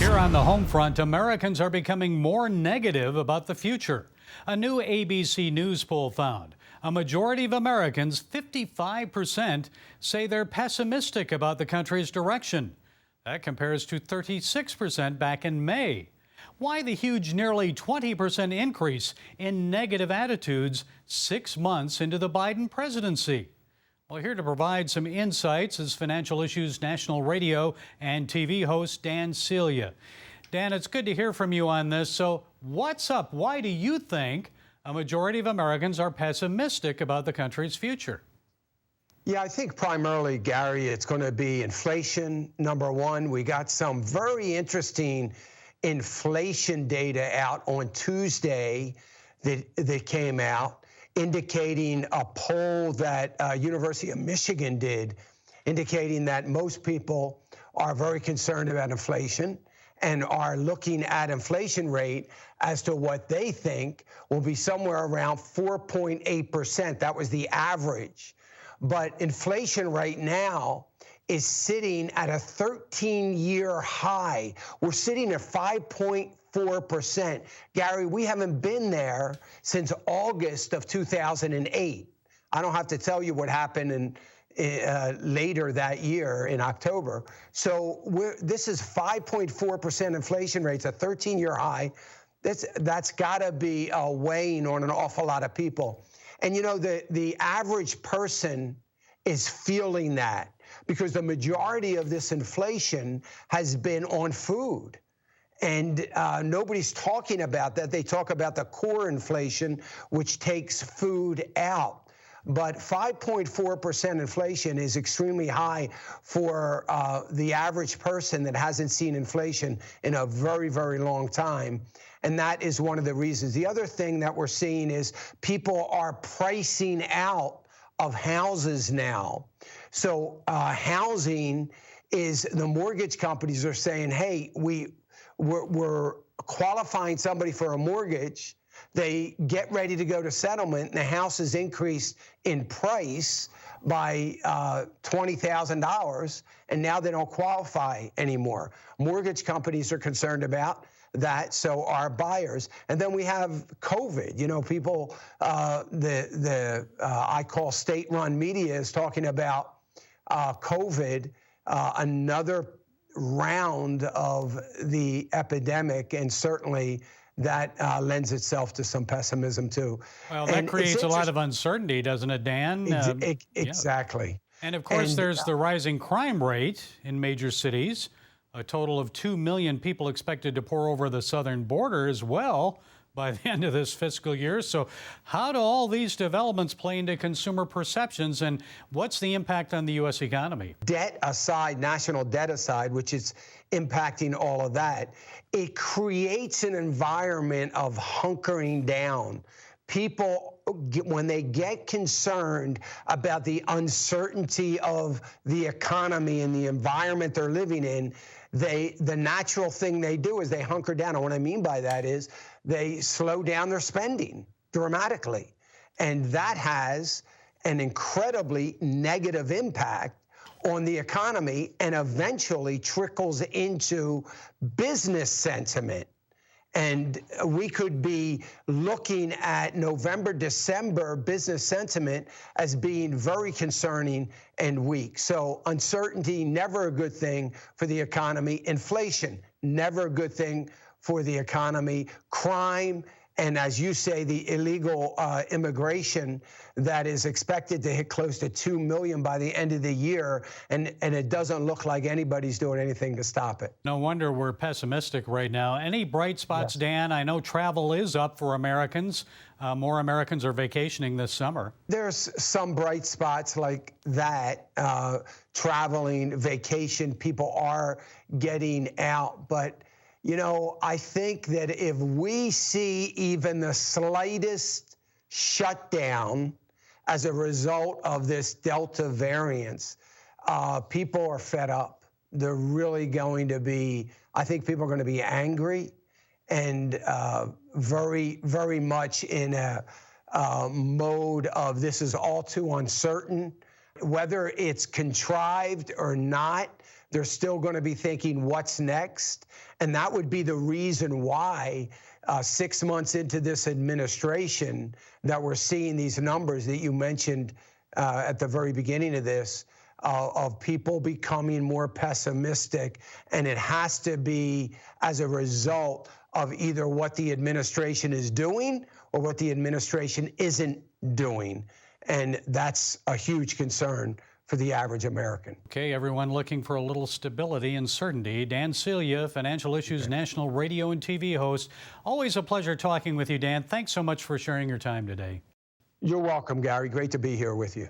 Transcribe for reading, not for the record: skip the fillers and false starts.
Here on the home front, Americans are becoming more negative about the future. A new ABC News poll found a majority of Americans, 55%, say they're pessimistic about the country's direction. That compares to 36% back in May. Why the huge nearly 20% increase in negative attitudes 6 months into the Biden presidency? Well, here to provide some insights is Financial Issues National Radio and TV host Dan Celia. Dan, it's good to hear from you on this. So what's up? Why do you think a majority of Americans are pessimistic about the country's future? Yeah, I think primarily, Gary, it's going to be inflation, number one. We got some very interesting inflation data out on Tuesday that came out, indicating a poll that University of Michigan did, indicating that most people are very concerned about inflation and are looking at inflation rate as to what they think will be somewhere around 4.8%. That was the average. But inflation right now is sitting at a 13-year high. We're sitting at 5.4%. Gary, we haven't been there since August of 2008. I don't have to tell you what happened later that year in October. So this is 5.4% inflation rates, a 13-year high. That's got to be weighing on an awful lot of people. And you know, the average person is feeling that because the majority of this inflation has been on food. And nobody's talking about that. They talk about the core inflation, which takes food out. But 5.4% inflation is extremely high for the average person that hasn't seen inflation in a very, very long time. And that is one of the reasons. The other thing that we're seeing is people are pricing out of houses now. So housing is, the mortgage companies are saying, hey, we're qualifying somebody for a mortgage. They get ready to go to settlement, and the house is increased in price by $20,000, and now they don't qualify anymore. Mortgage companies are concerned about that, so are buyers. And then we have COVID. You know, people, I call state-run media is talking about COVID, another round of the epidemic, and certainly that lends itself to some pessimism too. Well, that creates a lot of uncertainty, doesn't it, Dan? Exactly. Yeah. And of course, there's the rising crime rate in major cities. A total of 2 million people expected to pour over the southern border as well by the end of this fiscal year. So how do all these developments play into consumer perceptions, and what's the impact on the U.S. economy? Debt aside, national debt aside, which is impacting all of that, it creates an environment of hunkering down. People, when they get concerned about the uncertainty of the economy and the environment they're living in, the natural thing they do is they hunker down. And what I mean by that is they slow down their spending dramatically. And that has an incredibly negative impact on the economy and eventually trickles into business sentiment. And we could be looking at November, December business sentiment as being very concerning and weak. So uncertainty, never a good thing for the economy. Inflation, never a good thing for the economy. Crime, and as you say, the illegal immigration that is expected to hit close to 2 million by the end of the year, and it doesn't look like anybody's doing anything to stop it. No wonder we're pessimistic right now. Any bright spots, yes, Dan? I know travel is up for Americans. More Americans are vacationing this summer. There's some bright spots like that. Traveling, vacation, people are getting out, but you know, I think that if we see even the slightest shutdown as a result of this Delta variant, people are fed up. They're really going to be, I think people are going to be angry and very, very much in a mode of this is all too uncertain. Whether it's contrived or not, They're still going to be thinking, what's next? And that would be the reason why 6 months into this administration that we're seeing these numbers that you mentioned at the very beginning of this, of people becoming more pessimistic. And it has to be as a result of either what the administration is doing or what the administration isn't doing. And that's a huge concern for the average American. Okay, everyone looking for a little stability and certainty. Dan Celia, Financial Issues National Radio and TV host. Always a pleasure talking with you, Dan. Thanks so much for sharing your time today. You're welcome, Gary. Great to be here with you.